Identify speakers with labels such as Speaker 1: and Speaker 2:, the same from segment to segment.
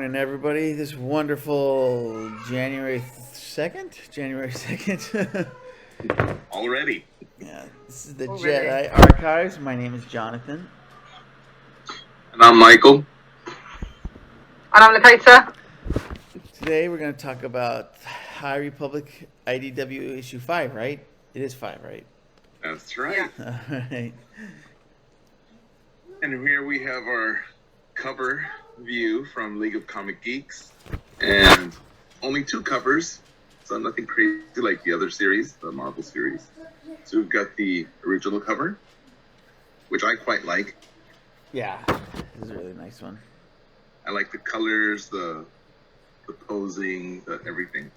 Speaker 1: morning, everybody. This wonderful January 2nd? January 2nd.
Speaker 2: Already.
Speaker 1: Yeah, this is the
Speaker 3: Already.
Speaker 1: Jedi Archives. My name is Jonathan.
Speaker 2: And I'm Michael.
Speaker 3: And I'm Lakota.
Speaker 1: Today we're going to talk about High Republic IDW issue 5, right? It is 5, right?
Speaker 2: That's right.
Speaker 3: Yeah.
Speaker 1: All right.
Speaker 2: And here we have our cover view from League of Comic Geeks. And only 2 covers, so nothing crazy like the other series, the Marvel series. So we've got the original cover, which I quite like.
Speaker 1: Yeah, this is a really nice one.
Speaker 2: I like the colors, the posing, the everything.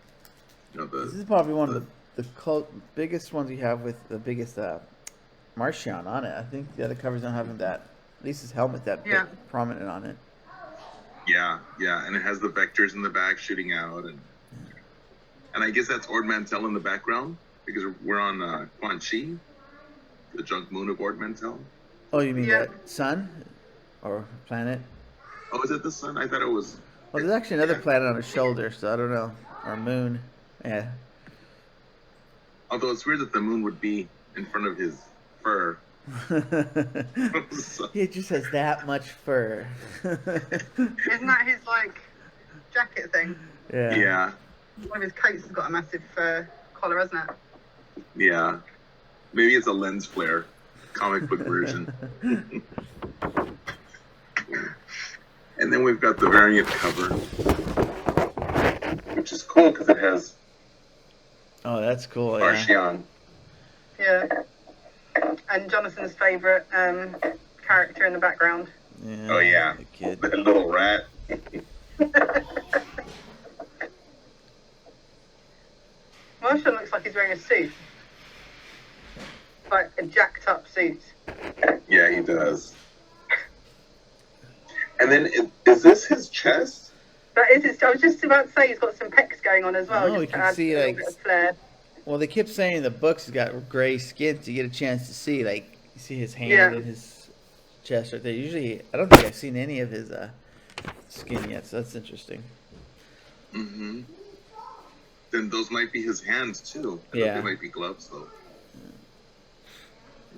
Speaker 2: You know,
Speaker 1: This is probably one of the biggest ones we have with the biggest Martian on it. I think the other covers don't have that. At least his helmet that big, prominent on it.
Speaker 2: Yeah, and it has the vectors in the back shooting out, and I guess that's Ord Mantell in the background because we're on Quan Chi, the junk moon of Ord Mantell.
Speaker 1: Oh, you mean that sun or planet?
Speaker 2: Oh, is it the sun? I thought it was.
Speaker 1: Well, there's actually another planet on his shoulder, so I don't know. Or moon, yeah.
Speaker 2: Although it's weird that the moon would be in front of his fur.
Speaker 1: He just has that much fur.
Speaker 3: Isn't that his jacket thing?
Speaker 1: Yeah.
Speaker 2: Yeah.
Speaker 3: One of his coats has got a massive collar, hasn't it?
Speaker 2: Yeah. Maybe it's a lens flare, comic book version. And then we've got the variant cover, which is cool because it has.
Speaker 1: Oh, that's cool.
Speaker 2: Martian.
Speaker 3: Yeah. And Jonathan's favourite character in the background.
Speaker 1: Yeah.
Speaker 2: Oh yeah,
Speaker 1: the kid.
Speaker 2: The little rat.
Speaker 3: Martian looks like he's wearing a suit. Like a jacked up suit.
Speaker 2: Yeah, he does. And then, is this his chest?
Speaker 3: That is it. I was just about to say he's got some pecs going on as well.
Speaker 1: Oh,
Speaker 3: just
Speaker 1: you
Speaker 3: to
Speaker 1: can
Speaker 3: add
Speaker 1: see
Speaker 3: a little bit of flair.
Speaker 1: Well, they kept saying in the books he's got gray skin, so you get a chance to see, you see his hand and his chest right there. Usually, I don't think I've seen any of his skin yet, so that's interesting.
Speaker 2: Mm-hmm. Then those might be his hands, too. I think they might be gloves, though.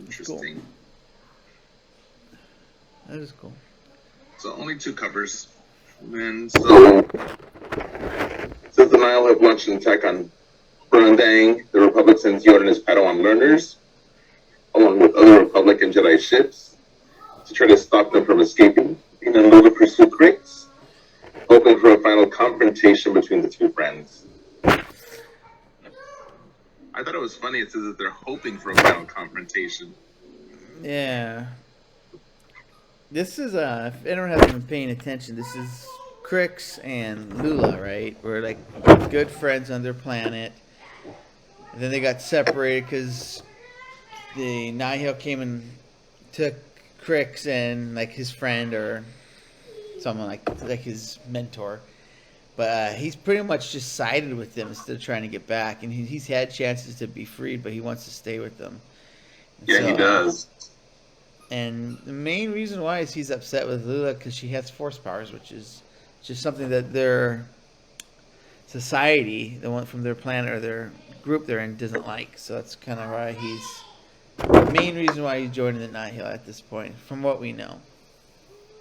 Speaker 2: Interesting.
Speaker 1: Cool. That is cool.
Speaker 2: So only 2 covers. And then, so since the Nile have launched an attack on Brundang, the Republic sends Yoda and his Padawan learners, along with other Republic and Jedi ships, to try to stop them from escaping. And then Lola pursue Crix, hoping for a final confrontation between the 2 friends. I thought it was funny. It says that they're hoping for a final confrontation.
Speaker 1: Yeah. This is, if anyone hasn't been paying attention, this is Crix and Lula, right? We're good friends on their planet. And then they got separated because the Nihil came and took Crix and his friend or someone like his mentor. But he's pretty much just sided with them instead of trying to get back. And he's had chances to be freed, but he wants to stay with them. And
Speaker 2: yeah, he does.
Speaker 1: And the main reason why is he's upset with Lula because she has force powers, which is just something that their society, the one from their planet or their group they're in, doesn't like. So that's kind of why the main reason why he's joining the Nihil at this point, from what we know.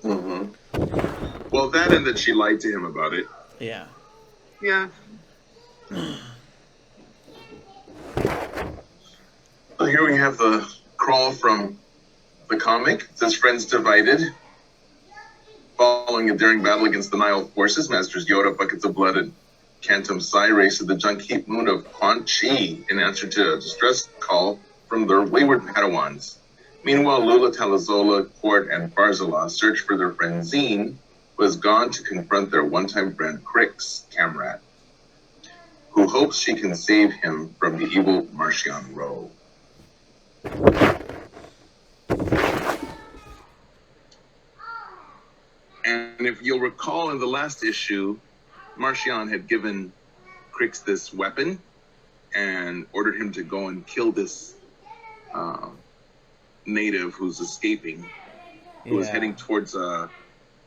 Speaker 2: Mm-hmm. Well, that and that she lied to him about it.
Speaker 1: Yeah.
Speaker 3: Yeah.
Speaker 2: So here we have the crawl from the comic. It says, friends divided. Following a daring battle against the Nile forces, Masters Yoda, Buckets of Blood, and Cantum Psi race to the junk heap moon of Quan Chi in answer to a distress call from their wayward Padawans. Meanwhile, Lula, Talazola, Quart, and Barzala search for their friend Zine, who has gone to confront their one-time friend Crix, Camrat, who hopes she can save him from the evil Martian Row. And if you'll recall in the last issue, Martian had given Crix this weapon and ordered him to go and kill this native who's escaping, who was heading towards the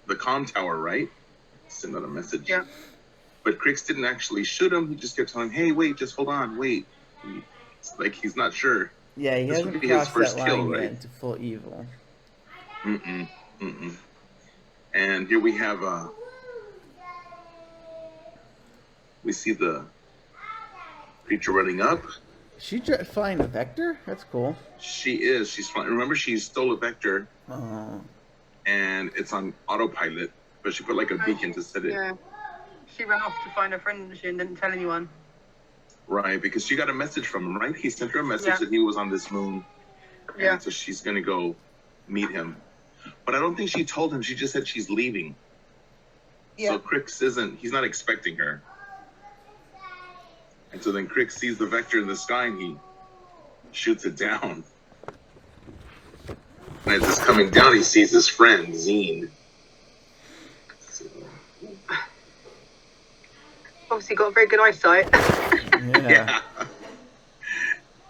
Speaker 2: comm tower, right? send out a message.
Speaker 3: Yeah.
Speaker 2: But Crix didn't actually shoot him. He just kept telling him, "Hey, wait, just hold on, wait." It's like he's not sure.
Speaker 1: Yeah, he
Speaker 2: This would
Speaker 1: hasn't
Speaker 2: be his
Speaker 1: crossed that
Speaker 2: first
Speaker 1: line
Speaker 2: kill,
Speaker 1: yet
Speaker 2: right?
Speaker 1: into full evil.
Speaker 2: Mm-mm. Mm-mm. And here we have we see the creature running up.
Speaker 1: She flying the Vector? That's cool.
Speaker 2: She is. She's flying. Remember, she stole a Vector,
Speaker 1: Oh.
Speaker 2: and it's on autopilot. But she put like a beacon to set it.
Speaker 3: Yeah. She ran off to find her friend and didn't tell anyone.
Speaker 2: Right, because she got a message from him, right? He sent her a message
Speaker 3: Yeah.
Speaker 2: that he was on this moon.
Speaker 3: Yeah.
Speaker 2: And so she's going to go meet him. But I don't think she told him. She just said she's leaving.
Speaker 3: Yeah.
Speaker 2: So Crix he's not expecting her. And so then Crix sees the Vector in the sky and he shoots it down. And as it's coming down, he sees his friend, Zine. So,
Speaker 3: Obviously got very good eyesight.
Speaker 1: Yeah.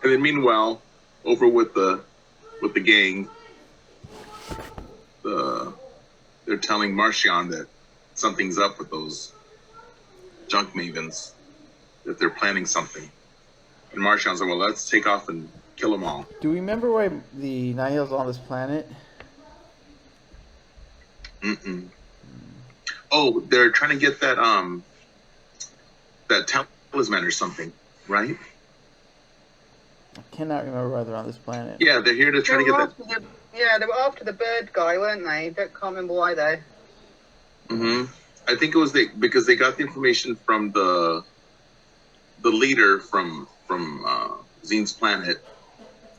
Speaker 2: And then meanwhile, over with the gang, they're telling Marcion that something's up with those junk mavens, that they're planning something. And Marcion's like, well, let's take off and kill them all.
Speaker 1: Do we remember why the Nihil's on this planet?
Speaker 2: Mm-mm. Oh, they're trying to get that talisman or something, right?
Speaker 1: I cannot remember why they're on this planet.
Speaker 2: Yeah, they're here to try to get that.
Speaker 3: They were after the bird guy, weren't they? Can't remember why though.
Speaker 2: Mm-hmm. I think it was because they got the information from the leader from Zine's planet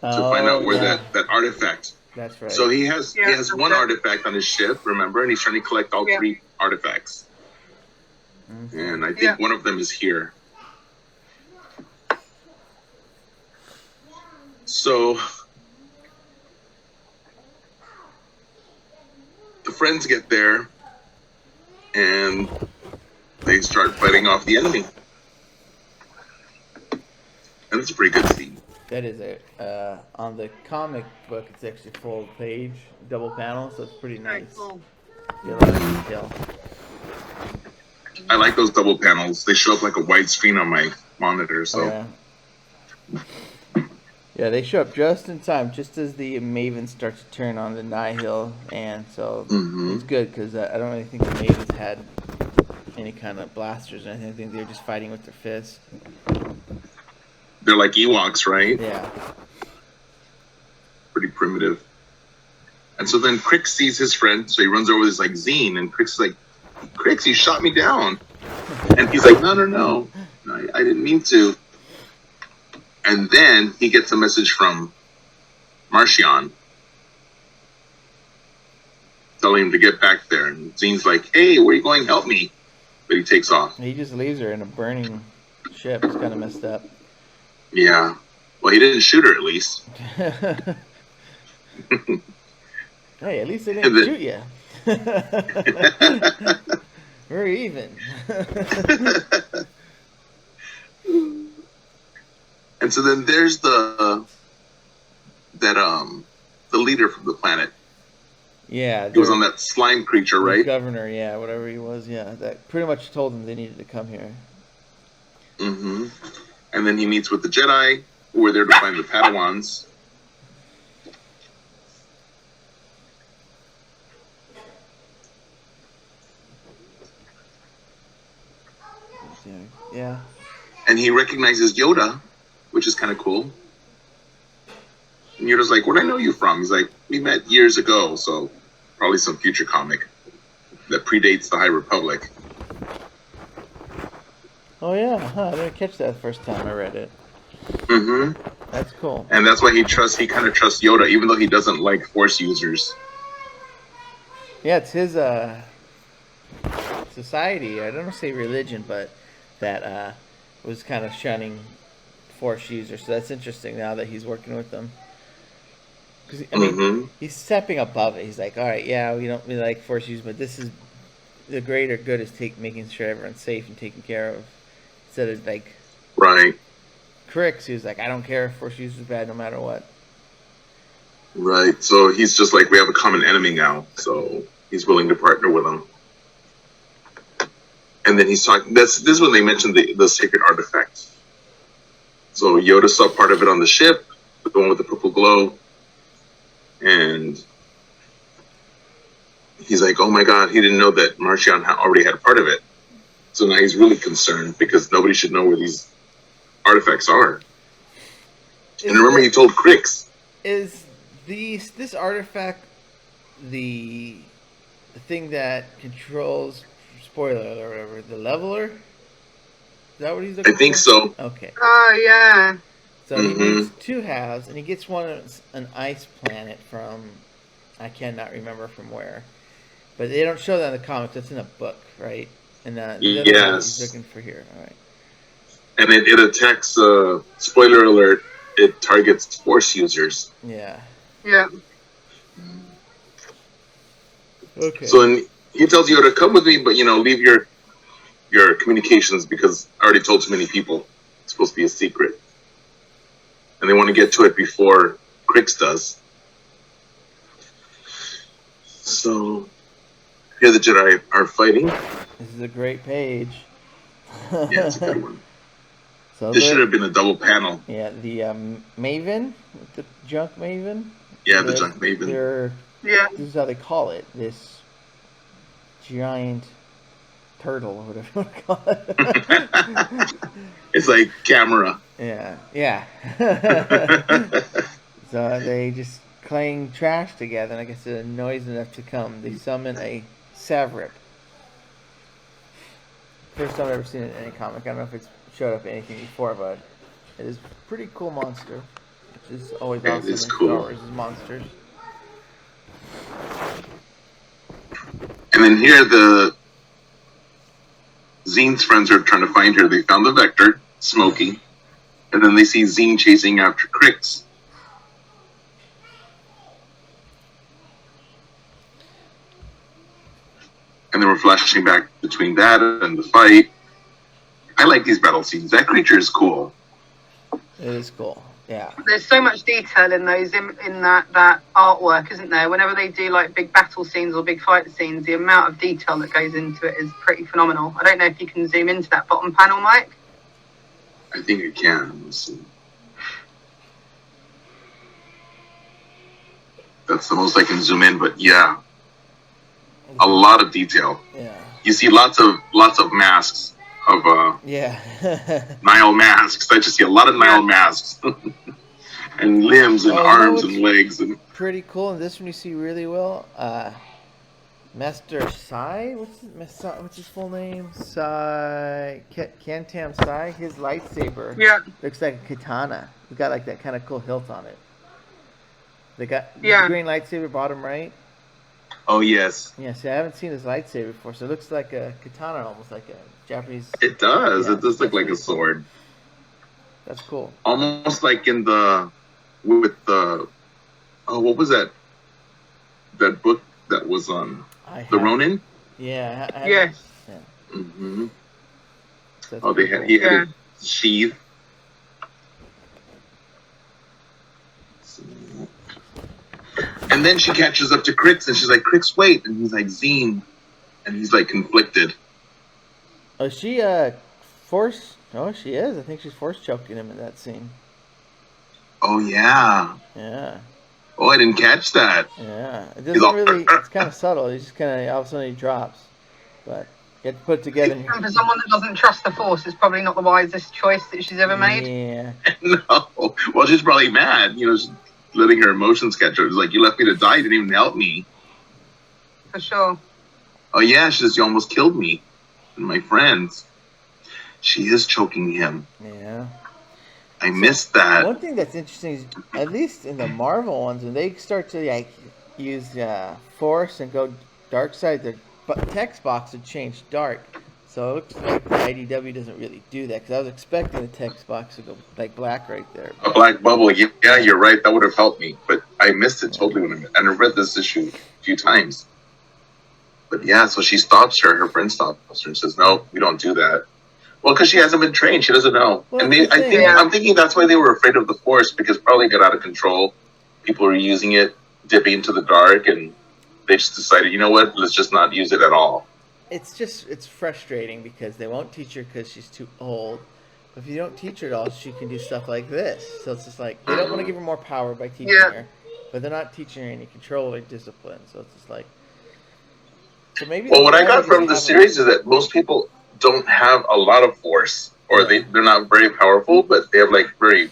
Speaker 2: to find out where that artifact.
Speaker 1: That's right.
Speaker 2: So he has one artifact on his ship, remember, and he's trying to collect all 3 artifacts.
Speaker 1: Mm-hmm.
Speaker 2: And I think one of them is here. So the friends get there and they start fighting off the enemy. And it's a pretty good scene.
Speaker 1: That is it. On the comic book, it's actually full page, double panel, so it's pretty nice.
Speaker 3: Cool.
Speaker 1: Yeah, a lot of detail.
Speaker 2: I like those double panels. They show up like a wide screen on my monitor. So
Speaker 1: yeah, they show up just in time, just as the Mavens start to turn on the Nihil, and so it's good because I don't really think the Mavens had any kind of blasters or anything. I think they were just fighting with their fists.
Speaker 2: They're like Ewoks, right?
Speaker 1: Yeah.
Speaker 2: Pretty primitive. And so then Crix sees his friend, so he runs over this like Zine, and Crix is like, Crix, you shot me down. And he's like, no, I didn't mean to. And then he gets a message from Marcion telling him to get back there. And Zine's like, hey, where are you going? Help me. But he takes off.
Speaker 1: He just leaves her in a burning ship. It's kind of messed up.
Speaker 2: Yeah. Well, he didn't shoot her, at least.
Speaker 1: Hey, at least they didn't shoot you. We're even.
Speaker 2: And so then there's the leader from the planet.
Speaker 1: Yeah.
Speaker 2: He was on that slime creature, right?
Speaker 1: Governor, yeah, whatever he was, yeah. That pretty much told them they needed to come here.
Speaker 2: Mm-hmm. And then he meets with the Jedi, who are there to find the Padawans.
Speaker 1: Yeah.
Speaker 2: And he recognizes Yoda, which is kind of cool. And Yoda's like, where'd I know you from? He's like, we met years ago, so probably some future comic that predates the High Republic.
Speaker 1: Oh, yeah. I didn't catch that the first time I read it.
Speaker 2: Mm-hmm.
Speaker 1: That's cool.
Speaker 2: And that's why he kind of trusts Yoda, even though he doesn't like Force users.
Speaker 1: Yeah, it's his society. I don't want to say religion, but that was kind of shunning Force users. So that's interesting now that he's working with them. Because I mean, he's stepping above it. He's like, all right, yeah, we don't really like Force users, but this is the greater good is making sure everyone's safe and taken care of. Instead of like,
Speaker 2: right.
Speaker 1: Crix, who's like, I don't care if Force users are bad no matter what.
Speaker 2: Right. So he's just like, we have a common enemy now, so he's willing to partner with him. And then he's talking. This is when they mentioned the sacred artifact. So Yoda saw part of it on the ship, the one with the purple glow, and he's like, "Oh my God, he didn't know that Marchion already had part of it." So now he's really concerned because nobody should know where these artifacts are. And remember, he told Crix.
Speaker 1: Is this artifact the thing that controls, spoiler alert or whatever, the leveler? Is that what he's looking for?
Speaker 2: I think so.
Speaker 1: Okay.
Speaker 3: Oh, yeah.
Speaker 1: So he needs two halves, and he gets an ice planet from, I cannot remember from where. But they don't show that in the comics. That's in a book, right? And
Speaker 2: yes.
Speaker 1: He's looking for here. All right.
Speaker 2: And it attacks, spoiler alert, it targets Force users.
Speaker 1: Yeah.
Speaker 3: Yeah.
Speaker 1: Okay.
Speaker 2: So he tells Yoda, "Come with me, but leave your communications because I already told too many people. It's supposed to be a secret, and they want to get to it before Crix does." So here the Jedi are fighting.
Speaker 1: This is a great page.
Speaker 2: Yeah, it's a good one.
Speaker 1: So
Speaker 2: this should have been a double panel.
Speaker 1: Yeah, the Maven, the junk Maven.
Speaker 2: Yeah, the junk Maven.
Speaker 1: This is how they call it. This giant turtle, or whatever you want to call it.
Speaker 2: It's like camera.
Speaker 1: Yeah. So they just clang trash together, and I guess it annoys enough to come. They summon a Savrip. First time I've ever seen it in any comic. I don't know if it's showed up in anything before, but it is a pretty cool monster. Which is always awesome in Star Wars' monsters.
Speaker 2: And then here the Zine's friends are trying to find her. They found the Vector, Smokey, and then they see Zine chasing after Crix. And then we're flashing back between that and the fight. I like these battle scenes. That creature is cool.
Speaker 1: It is cool. Yeah.
Speaker 3: There's so much detail in those in that artwork, isn't there? Whenever they do like big battle scenes or big fight scenes, the amount of detail that goes into it is pretty phenomenal. I don't know if you can zoom into that bottom panel, Mike.
Speaker 2: I think I can. Let's see. That's the most I can zoom in, but yeah, a lot of detail.
Speaker 1: Yeah.
Speaker 2: You see lots of masks of Nile masks. I just see a lot of Nile masks and limbs and arms and legs and
Speaker 1: pretty cool. And this one you see really well. Master Sai, what's his full name? Sai Cantam Sai. His lightsaber looks like a katana. It's got like that kind of cool hilt on it. They got the green lightsaber bottom right.
Speaker 2: Oh yes.
Speaker 1: Yeah, see, I haven't seen his lightsaber before, so it looks like a katana, almost like a Japanese.
Speaker 2: It does. Yeah, it does look like a sword.
Speaker 1: That's cool.
Speaker 2: Almost like what was that? That book that was on the Ronin.
Speaker 1: Yeah.
Speaker 3: Yes.
Speaker 1: Yeah.
Speaker 2: Mm-hmm.
Speaker 1: So
Speaker 2: he had a sheath. And then she catches up to Crix, and she's like, "Crix, wait!" And he's like, "Zine," and he's like conflicted.
Speaker 1: Oh, she force? Oh, she is. I think she's force choking him in that scene.
Speaker 2: Oh yeah.
Speaker 1: Yeah.
Speaker 2: Oh, I didn't catch that.
Speaker 1: Yeah, it doesn't really. It's kind of subtle. He's just kind of all of a sudden he drops, but you have to put it together.
Speaker 3: And for someone that doesn't trust the Force, it's probably not the wisest choice that she's ever made.
Speaker 1: Yeah.
Speaker 2: No. Well, she's probably mad. She's letting her emotions catch her. It's like, you left me to die. You didn't even help me.
Speaker 3: For sure.
Speaker 2: Oh yeah, she says, you almost killed me and my friends. She is choking him.
Speaker 1: Yeah.
Speaker 2: I missed that.
Speaker 1: One thing that's interesting is, at least in the Marvel ones, when they start to use Force and go dark side, the text box would change dark. So it looks like the IDW doesn't really do that, because I was expecting the text box to go like black right there.
Speaker 2: A black bubble. Yeah, you're right. That would have helped me, but I missed it totally and I read this issue a few times. But yeah, so she stops her. Her friend stops her and says, "No, we don't do that." Well, because she hasn't been trained, she doesn't know.
Speaker 1: Well,
Speaker 2: and I'm thinking that's why they were afraid of the Force, because probably it got out of control. People were using it, dipping into the dark, and they just decided, you know what? Let's just not use it at all.
Speaker 1: it's frustrating because they won't teach her because she's too old. But if you don't teach her at all, she can do stuff like this. So it's just like they don't want to give her more power by teaching her, but they're not teaching her any control or discipline. So it's just like. So maybe.
Speaker 2: Well, what I got from the series is that most people don't have a lot of force, or they're not very powerful, but they have like very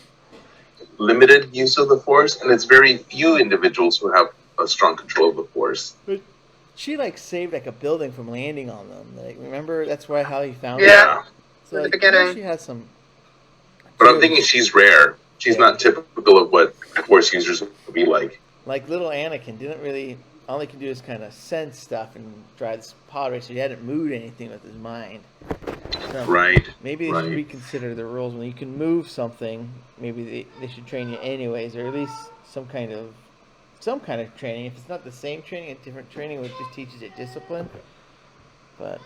Speaker 2: limited use of the force, and it's very few individuals who have a strong control of the force.
Speaker 1: But she like saved like a building from landing on them. Like remember that's why how he found
Speaker 2: Yeah.
Speaker 1: it. So like, you know, she has some.
Speaker 2: But I'm thinking she's rare. She's not typical of what force users would be like.
Speaker 1: Like little Anakin didn't really. All he can do is kind of sense stuff and drive this pod racer. He hadn't moved anything with his mind. So
Speaker 2: right.
Speaker 1: Maybe they should reconsider the rules. When you can move something, maybe they should train you anyways, or at least some kind of training. If it's not the same training, a different training, which just teaches you discipline. But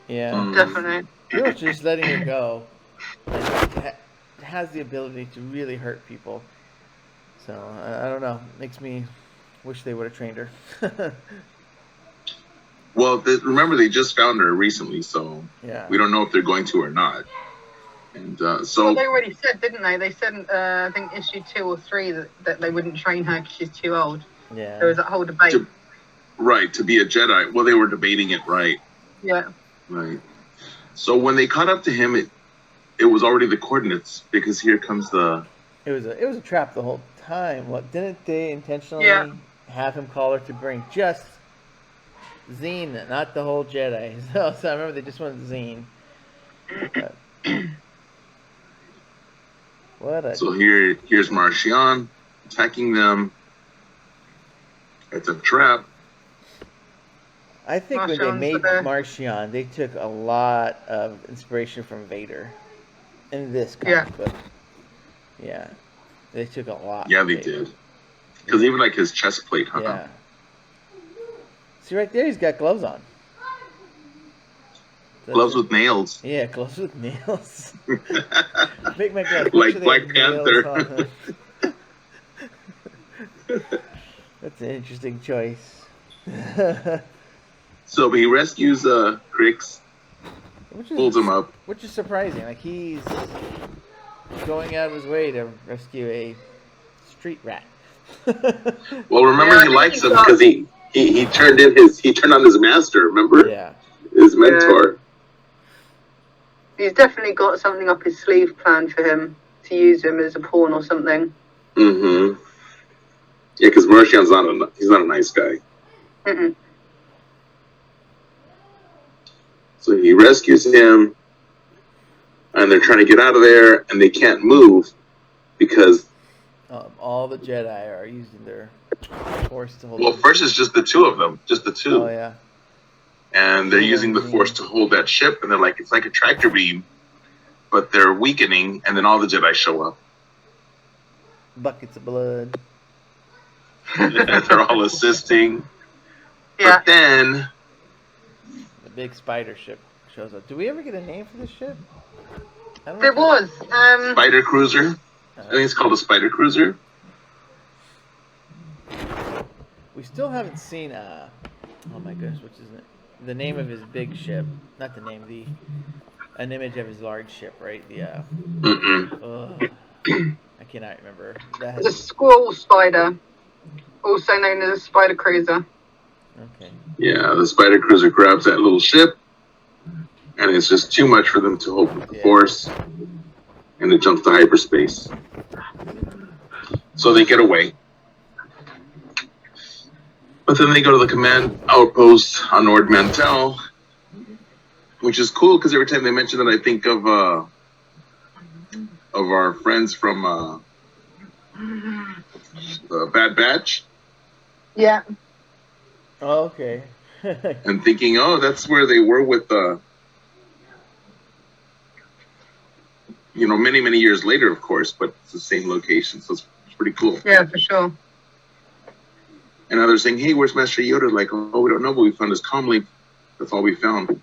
Speaker 1: yeah,
Speaker 3: definitely.
Speaker 1: Pretty much just letting her go has the ability to really hurt people. So I don't know. Makes me wish they would have trained her.
Speaker 2: Well, remember they just found her recently, so we don't know if they're going to or not. And so
Speaker 3: well, they already said, didn't they? They said, I think issue 2 or 3 that they wouldn't train her because she's too old.
Speaker 1: Yeah,
Speaker 3: there was that whole debate.
Speaker 2: To be a Jedi. Well, they were debating it, right?
Speaker 3: Yeah.
Speaker 2: Right. So when they caught up to him, it was already the coordinates because here comes the.
Speaker 1: It was a trap the whole time. What didn't they intentionally have him call her to bring just Zine, not the whole Jedi? So I remember they just wanted Zine. But,
Speaker 2: So here's Marchion attacking them. It's a trap.
Speaker 1: I think when they made Marchion, they took a lot of inspiration from Vader in this comic book. Yeah, they took a lot.
Speaker 2: Yeah, they did. Because even like his chest plate, huh?
Speaker 1: Yeah. See right there, he's got gloves on.
Speaker 2: Gloves with nails.
Speaker 1: Yeah, gloves with nails. Make my gloves.
Speaker 2: Like Black Panther.
Speaker 1: That's an interesting choice.
Speaker 2: So he rescues Crix, pulls him up.
Speaker 1: Which is surprising. Like he's going out of his way to rescue a street rat.
Speaker 2: Well, remember he likes him because he turned on his master. Remember?
Speaker 1: Yeah.
Speaker 2: His mentor.
Speaker 3: He's definitely got something up his sleeve planned for him to use him as a pawn or something.
Speaker 2: Mm-hmm. Yeah, because Marchion's not a nice guy.
Speaker 3: Mm-mm.
Speaker 2: So he rescues him, and they're trying to get out of there, and they can't move because
Speaker 1: all the Jedi are using their force to hold.
Speaker 2: Well, first it's just the two of them, just the two.
Speaker 1: Oh yeah.
Speaker 2: And they're using the force to hold that ship, and they're like, it's like a tractor beam, but they're weakening, and then all the Jedi show up.
Speaker 1: Buckets of blood.
Speaker 2: And they're all assisting.
Speaker 3: Yeah.
Speaker 2: But then
Speaker 1: the big spider ship shows up. Do we ever get a name for this ship?
Speaker 3: There was.
Speaker 2: Spider Cruiser. I think it's called a Spider Cruiser.
Speaker 1: We still haven't seen oh my goodness, which is the name of his big ship? Not the name, an image of his large ship, right? I cannot remember.
Speaker 3: The Squirrel Spider, also known as a Spider Cruiser.
Speaker 1: Okay.
Speaker 2: Yeah, the Spider Cruiser grabs that little ship, and it's just too much for them to hold with the force, and it jumps to hyperspace. So they get away. But then they go to the command outpost on Ord Mantell, which is cool because every time they mention it, I think of our friends from Bad Batch.
Speaker 3: Yeah.
Speaker 1: Oh, okay.
Speaker 2: And thinking, that's where they were with many, many years later, of course, but it's the same location, so it's pretty cool.
Speaker 3: Yeah, for sure.
Speaker 2: And others saying, hey, where's Master Yoda? Like, we don't know, but we found his comm link. That's all we found.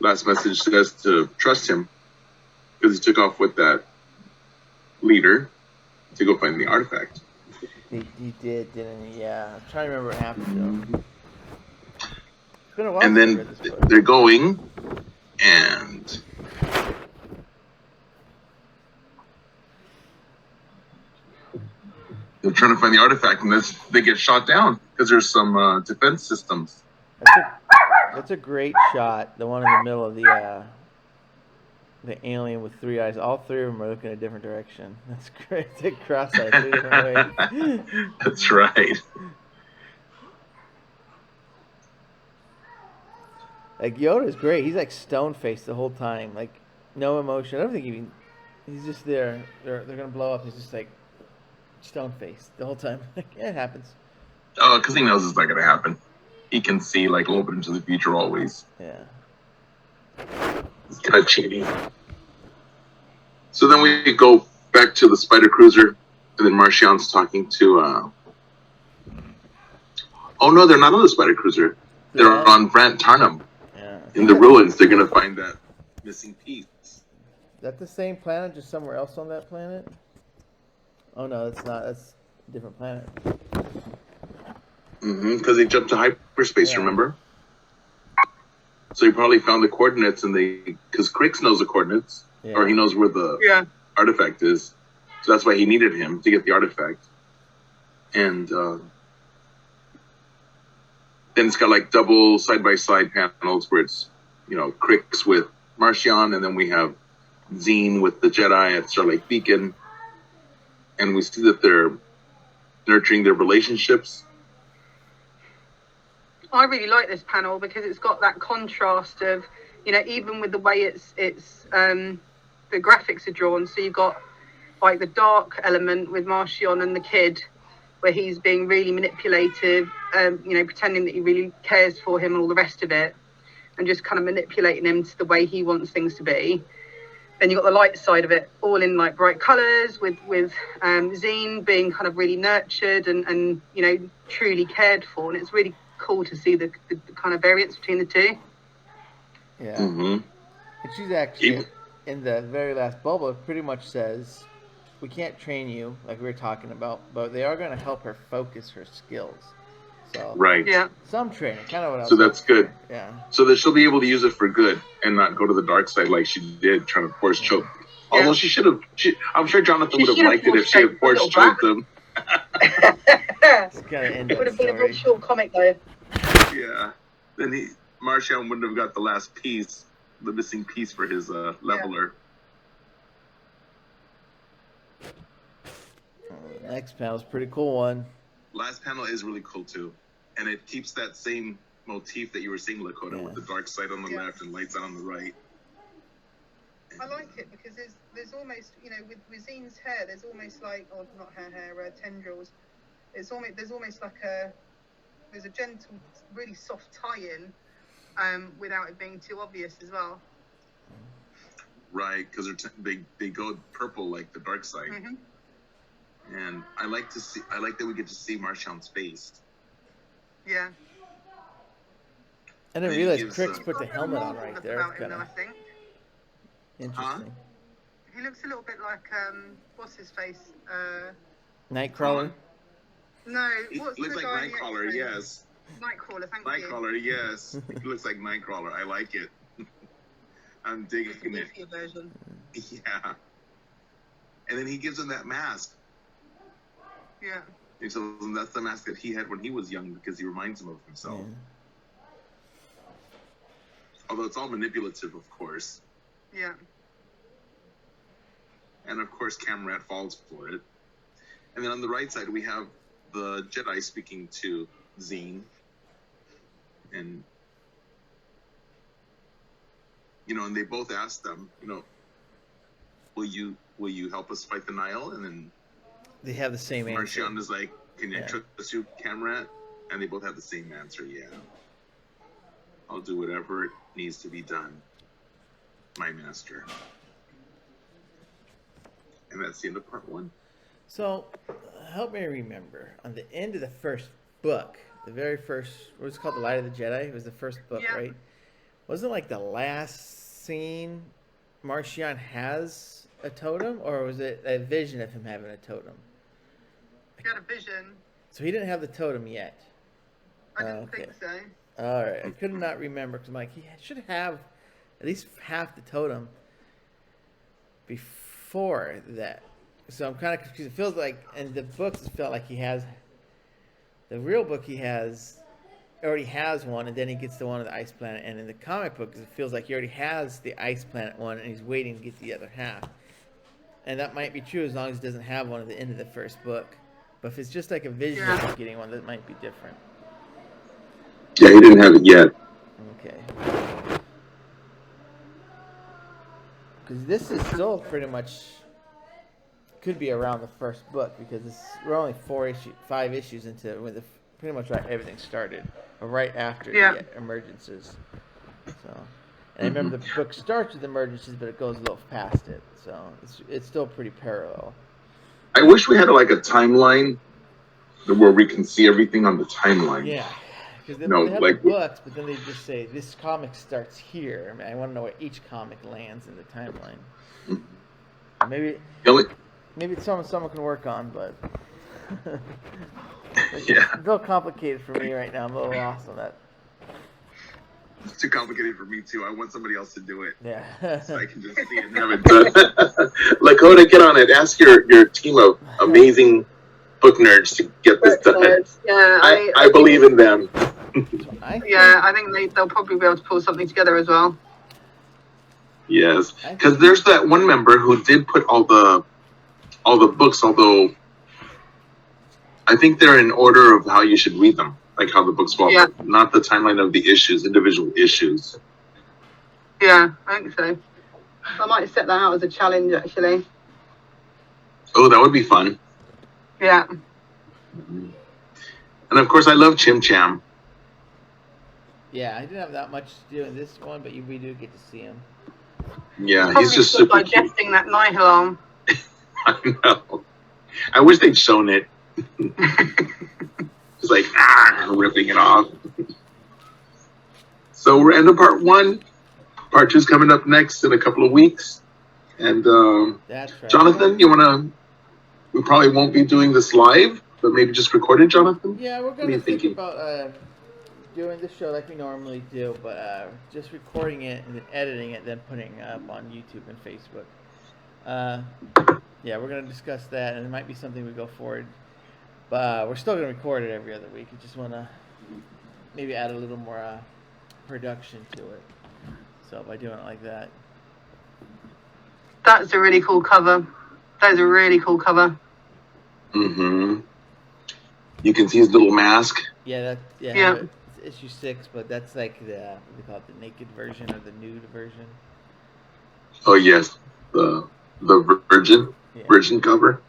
Speaker 2: Last message says to trust him because he took off with that leader to go find the artifact.
Speaker 1: He did, didn't he? Yeah. I'm trying to remember what happened to him. It's been a while
Speaker 2: And
Speaker 1: since I
Speaker 2: then
Speaker 1: read this book.
Speaker 2: they're going, and they're trying to find the artifact, and they get shot down because there's some defense systems.
Speaker 1: That's a great shot. The one in the middle of the alien with 3 eyes. All 3 of them are looking a different direction. That's great. They cross-eyed 3 different ways.
Speaker 2: That's right.
Speaker 1: Like Yoda's great. He's like stone-faced the whole time. Like no emotion. I don't think he's just there. They're gonna blow up. He's just like stone-faced the whole time. Like yeah, it happens.
Speaker 2: Oh, because he knows it's not going to happen. He can see like a little bit into the future always.
Speaker 1: Yeah.
Speaker 2: It's kind of cheating. So then we go back to the Spider Cruiser, and then Martian's talking to. Oh no, they're not on the Spider Cruiser. They're on Brant Tarnum.
Speaker 1: Yeah.
Speaker 2: In the ruins, they're going to find that missing piece.
Speaker 1: Is that the same planet, just somewhere else on that planet? Oh no, it's not. That's a different planet.
Speaker 2: Because they jumped to hyperspace,
Speaker 1: Yeah.
Speaker 2: remember? So he probably found the coordinates, and because Crix knows the coordinates,
Speaker 1: Yeah.
Speaker 2: or he knows where the artifact is. So that's why he needed him to get the artifact. And then it's got like double side-by-side panels where it's, Crix with Martian, and then we have Zine with the Jedi at Starlight Beacon. And we see that they're nurturing their relationships.
Speaker 3: I really like this panel because it's got that contrast of, even with the way it's the graphics are drawn. So you've got like the dark element with Martian and the kid, where he's being really manipulative, pretending that he really cares for him and all the rest of it, and just kind of manipulating him to the way he wants things to be. Then you've got the light side of it, all in like bright colours, with Zine being kind of really nurtured and truly cared for, and it's really cool to see the kind of variance between the two.
Speaker 1: Yeah.
Speaker 2: Mm-hmm.
Speaker 1: And she's actually in the very last bubble. It pretty much says, "We can't train you like we were talking about, but they are going to help her focus her skills." So
Speaker 2: Right.
Speaker 3: Yeah.
Speaker 1: some training, kind of what I was.
Speaker 2: So that's good.
Speaker 1: For. Yeah.
Speaker 2: So that she'll be able to use it for good and not go to the dark side like she did, trying to force choke.
Speaker 3: Yeah.
Speaker 2: Although she should have. I'm sure Jonathan would have liked it if she had force choked them.
Speaker 1: It's kind of end
Speaker 3: It would have been a
Speaker 1: story.
Speaker 3: real short comic though.
Speaker 2: Yeah. Then Martian wouldn't have got the last piece, the missing piece for his leveler.
Speaker 1: Next panel's a pretty cool one.
Speaker 2: Last panel is really cool too, and it keeps that same motif that you were saying, Lakota, with the dark side on the left and lights out on the right.
Speaker 3: I like it because there's almost, with Zine's hair, there's almost like, or not her hair, tendrils. There's almost like there's a gentle, really soft tie-in, without it being too obvious as well.
Speaker 2: Right, because they go purple like the dark side.
Speaker 3: Mm-hmm.
Speaker 2: And I like that we get to see Martian's face.
Speaker 3: Yeah.
Speaker 1: I didn't
Speaker 2: He
Speaker 1: realize
Speaker 2: gives,
Speaker 1: Crix put the helmet on right there.
Speaker 3: About
Speaker 1: Kind
Speaker 3: him,
Speaker 1: of
Speaker 3: I think.
Speaker 1: interesting.
Speaker 3: He looks a little bit like what's his face?
Speaker 1: Nightcrawler.
Speaker 3: No,
Speaker 2: He
Speaker 3: what's
Speaker 2: looks
Speaker 3: the
Speaker 2: like
Speaker 3: guy in the
Speaker 2: Nightcrawler,
Speaker 3: X-Men?
Speaker 2: yes.
Speaker 3: Nightcrawler, thank you.
Speaker 2: Nightcrawler, yes. He looks like Nightcrawler. I like it. I'm digging it.
Speaker 3: The version.
Speaker 2: Yeah. And then he gives him that mask.
Speaker 3: Yeah.
Speaker 2: He tells him that's the mask that he had when he was young because he reminds him of himself.
Speaker 1: Yeah.
Speaker 2: Although it's all manipulative, of course.
Speaker 3: Yeah.
Speaker 2: And of course, Camrat falls for it. And then on the right side, we have the Jedi speaking to Zine. And, and they both ask them, will you help us fight the Nile? And then
Speaker 1: They have the same answer.
Speaker 2: Martian is like, can I trust you, Camrat? And they both have the same answer, yeah. I'll do whatever needs to be done, my master. And that's the end of part 1.
Speaker 1: So, help me remember. On the end of the first book, the very first, what was it called? The Light of the Jedi? It was the first book, right? Wasn't like the last scene Martian has a totem? Or was it a vision of him having a totem?
Speaker 3: He had a vision.
Speaker 1: So he didn't have the totem yet.
Speaker 3: I didn't think so.
Speaker 1: All right, I could not remember because I'm like, he should have at least half the totem before that. So I'm kind of confused. It feels like, in the books, it felt like he has the real book. He has already has one, and then he gets the one of the ice planet. And in the comic book, it feels like he already has the ice planet one, and he's waiting to get the other half. And that might be true as long as he doesn't have one at the end of the first book. But if it's just like a vision of getting one, that might be different.
Speaker 2: Yeah, he didn't have it yet.
Speaker 1: Okay. Because this is still pretty much could be around the first book because we're only 5 issues into when pretty much everything started, or right after the emergencies. So, and I remember the book starts with emergencies, but it goes a little past it. So it's still pretty parallel.
Speaker 2: I wish we had like a timeline where we can see everything on the timeline.
Speaker 1: Yeah. Because they have the books, but then they just say, this comic starts here. I mean, I want to know where each comic lands in the timeline. Maybe it's something someone can work on, but it's a little complicated for me right now. I'm a little lost on that.
Speaker 2: It's too complicated for me, too. I want somebody else to do it.
Speaker 1: Yeah.
Speaker 2: So I can just see it and have it done. Lakota, get on it. Ask your team of amazing book nerds to get this done.
Speaker 3: Yeah,
Speaker 2: I believe in them.
Speaker 3: I think they'll probably be able to pull something together as well.
Speaker 2: Yes, because there's that one member who did put all the books, although I think they're in order of how you should read them, like how the books fall, not the timeline of the issues, individual issues.
Speaker 3: Yeah, I think so. I might set that out as a challenge, actually.
Speaker 2: Oh, that would be fun.
Speaker 3: Yeah.
Speaker 2: And of course, I love Chim Cham.
Speaker 1: Yeah, I didn't have that much to do in this one, but we do get to see him.
Speaker 2: Yeah, he's just super
Speaker 3: digesting
Speaker 2: cute.
Speaker 3: That Nihilon.
Speaker 2: I know. I wish they'd shown it. It's like, ripping it off. So we're ending part 1. Part 2's coming up next in a couple of weeks. And
Speaker 1: that's right.
Speaker 2: Jonathan, we probably won't be doing this live, but maybe just record it, Jonathan?
Speaker 1: Yeah, we're going to think about doing this show like we normally do, but just recording it and then editing it, then putting it up on YouTube and Facebook. Yeah, we're going to discuss that, and it might be something we go forward. But we're still going to record it every other week. I just want to maybe add a little more production to it. So by doing it like that.
Speaker 3: That's a really cool cover. That is a really cool cover.
Speaker 2: Mm-hmm. You can see his little mask.
Speaker 1: Yeah, it's issue 6, but that's like what they call it, the naked version or the nude version.
Speaker 2: Oh yes, the virgin cover.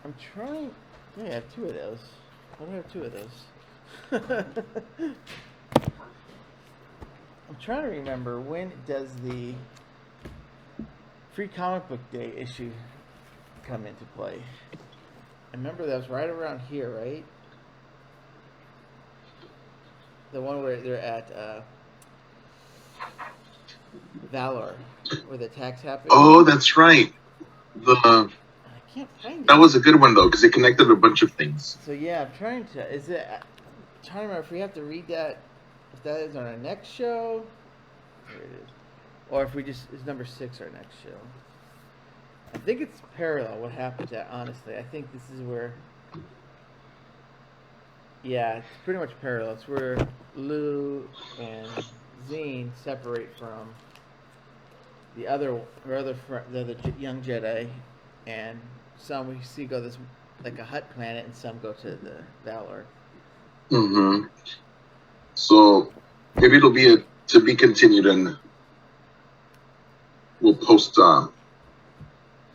Speaker 1: I'm trying. Yeah, I have 2 of those. I don't have 2 of those. I'm trying to remember when does the Free Comic Book Day issue come into play. I remember that was right around here, right? The one where they're at Valor, where the attacks happen.
Speaker 2: Oh, that's right.
Speaker 1: I can't find it.
Speaker 2: That was a good one though, because it connected a bunch of things.
Speaker 1: So yeah, I'm trying to remember if we have to read that, if that is on our next show. Here it is. Or if we just, it's number 6 our next show. I think it's parallel what happened to that, honestly. I think this is where, yeah, it's pretty much parallel. It's where Lou and Zine separate from the other young Jedi, and some we see go this like a Hutt planet, and some go to the Valor.
Speaker 2: Mm-hmm. So maybe it'll be to be continued, and we'll post.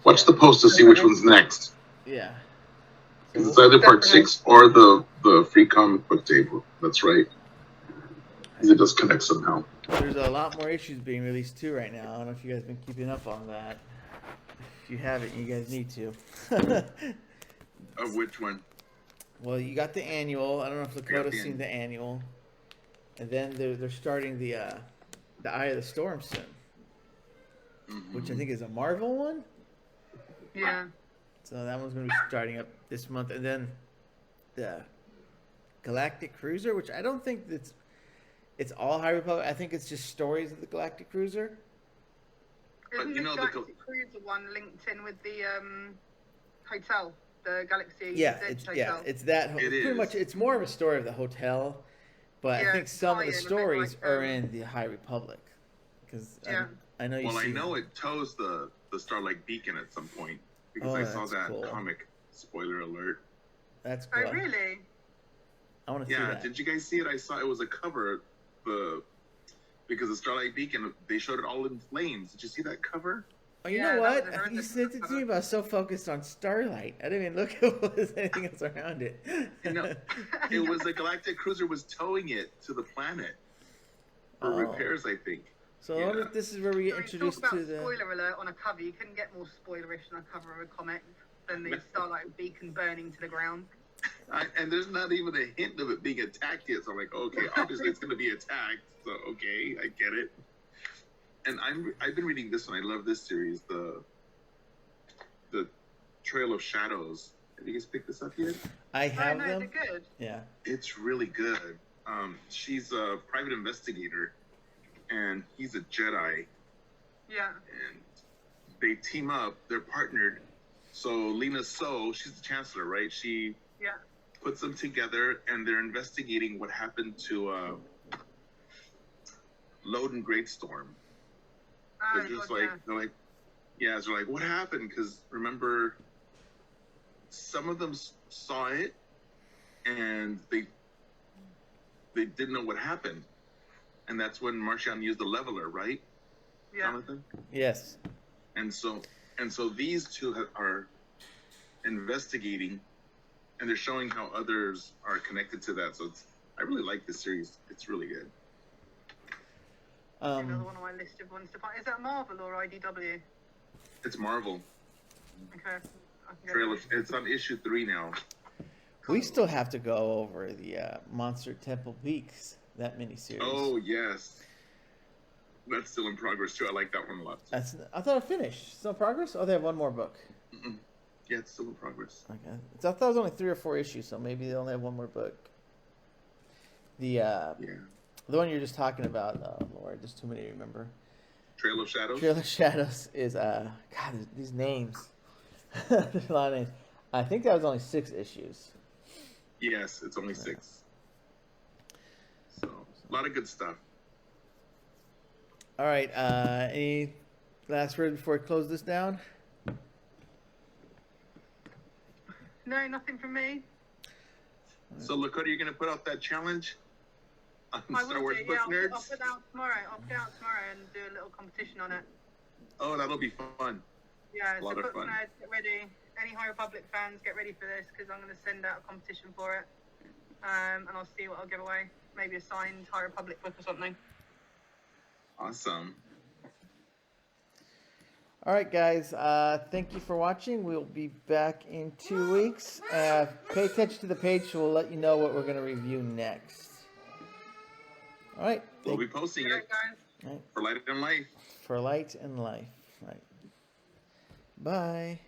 Speaker 2: Watch the post to see which one's next.
Speaker 1: Yeah.
Speaker 2: It's either part 6 or the Free Comic Book Day. That's right. It does connect somehow.
Speaker 1: There's a lot more issues being released too right now. I don't know if you guys have been keeping up on that. If you haven't, you guys need to.
Speaker 2: Of which one?
Speaker 1: Well, you got the annual. I don't know if Lakota's seen the annual. And then they're starting the Eye of the Storm soon. Mm-hmm. Which I think is a Marvel one.
Speaker 3: Yeah.
Speaker 1: So that one's going to be starting up this month. And then the Galactic Cruiser, which I don't think it's all High Republic. I think it's just stories of the Galactic Cruiser.
Speaker 3: Isn't
Speaker 2: you
Speaker 3: the
Speaker 2: know,
Speaker 3: Galactic Cruiser one linked in with the hotel, the Galaxy
Speaker 1: Yeah,
Speaker 3: Edge
Speaker 1: it's
Speaker 3: hotel?
Speaker 1: that.
Speaker 2: It
Speaker 1: Pretty
Speaker 2: is.
Speaker 1: much, it's more of a story of the hotel, but I
Speaker 3: Yeah,
Speaker 1: think
Speaker 3: it's
Speaker 1: some of the
Speaker 3: tie-in, a bit
Speaker 1: stories
Speaker 3: like,
Speaker 1: are in the High Republic. Because
Speaker 3: Yeah.
Speaker 1: I know you
Speaker 2: Well, I
Speaker 1: see.
Speaker 2: know it tows the Starlight Beacon at some point because
Speaker 1: Oh,
Speaker 2: I saw
Speaker 1: that's
Speaker 2: that
Speaker 1: cool.
Speaker 2: comic. Spoiler alert.
Speaker 1: That's cool.
Speaker 3: Oh, really?
Speaker 1: I want to see
Speaker 2: Yeah,
Speaker 1: that.
Speaker 2: did you guys see it? I saw it was a cover. Because the Starlight Beacon, they showed it all in flames. Did you see that cover?
Speaker 1: Oh, you
Speaker 3: Yeah,
Speaker 1: know
Speaker 3: that
Speaker 1: what?
Speaker 3: was a
Speaker 1: You
Speaker 3: horrendous
Speaker 1: sent it to
Speaker 3: cover.
Speaker 1: me, but I was so focused on Starlight. I didn't even look at what was anything else around it.
Speaker 2: No, it was the Galactic Cruiser was towing it to the planet for
Speaker 1: Oh.
Speaker 2: repairs, I think.
Speaker 1: So I wonder
Speaker 2: Yeah.
Speaker 1: if this is where we get
Speaker 3: I mean, talk
Speaker 1: introduced
Speaker 3: about
Speaker 1: to the.
Speaker 3: spoiler alert on a cover. You couldn't get more spoilerish on a cover of a comic than the Starlight Beacon burning to the ground.
Speaker 2: And there's not even a hint of it being attacked yet. So I'm like, okay, obviously it's going to be attacked. So okay, I get it. And I've been reading this one. I love this series, the Trail of Shadows. Have you guys picked this up yet?
Speaker 1: I
Speaker 3: Oh,
Speaker 1: have
Speaker 3: no,
Speaker 1: them.
Speaker 3: they're good.
Speaker 1: Yeah.
Speaker 2: It's really good. She's a private investigator, and he's a Jedi,
Speaker 3: Yeah.
Speaker 2: and they team up. They're partnered. So Lena So, she's the chancellor, right? She
Speaker 3: Yeah.
Speaker 2: puts them together, and they're investigating what happened to Loden Greatstorm.
Speaker 3: Oh,
Speaker 2: They're just
Speaker 3: God, yeah.
Speaker 2: they're like, what happened? Because remember, some of them saw it, and they didn't know what happened, and that's when Martian used the leveler, right?
Speaker 3: Yeah.
Speaker 2: Jonathan?
Speaker 1: Yes.
Speaker 2: And so these two are investigating, and they're showing how others are connected to that. So I really like this series. It's really good.
Speaker 3: Another one on my list of ones to find. Is that Marvel or IDW?
Speaker 2: It's Marvel.
Speaker 3: Okay. I can get
Speaker 2: Trailer.
Speaker 3: that.
Speaker 2: It's on issue 3 now.
Speaker 1: We still have to go over the Monster Temple Peaks, that miniseries.
Speaker 2: Oh yes, that's still in progress too. I like that one a lot.
Speaker 1: I thought it finished. Still in progress? Oh, they have one more book.
Speaker 2: Mm-mm. Yeah, it's still in progress.
Speaker 1: Okay. I thought it was only 3 or 4 issues, so maybe they only have one more book.
Speaker 2: Yeah.
Speaker 1: The one you're just talking about, oh Lord, there's too many to remember.
Speaker 2: Trail of Shadows.
Speaker 1: Trail of Shadows is God, these names. There's a lot of names. I think that was only 6 issues.
Speaker 2: Yes, it's only 6. So a lot of good stuff.
Speaker 1: All right. Any last words before we close this down?
Speaker 3: No, nothing from me.
Speaker 2: So Lakota, you're gonna put out that challenge on
Speaker 3: I
Speaker 2: Star
Speaker 3: will
Speaker 2: Wars
Speaker 3: do,
Speaker 2: Book
Speaker 3: yeah, I'll
Speaker 2: Nerds?
Speaker 3: put it out tomorrow. I'll put it out tomorrow and do a little competition on it.
Speaker 2: Oh, that'll be fun.
Speaker 3: Yeah,
Speaker 2: A lot
Speaker 3: so
Speaker 2: of
Speaker 3: Book
Speaker 2: fun.
Speaker 3: Nerds, get ready. Any High Republic fans, get ready for this because I'm going to send out a competition for it. And I'll see what I'll give away. Maybe a signed High Republic book or something.
Speaker 2: Awesome.
Speaker 1: All right, guys. Thank you for watching. We'll be back in 2 weeks. Pay attention to the page, so we'll let you know what we're going to review next. All right.
Speaker 2: We'll be posting
Speaker 3: All right,
Speaker 2: it
Speaker 3: guys.
Speaker 1: All right.
Speaker 2: for Light and Life.
Speaker 1: For Light and Life. All right. Bye.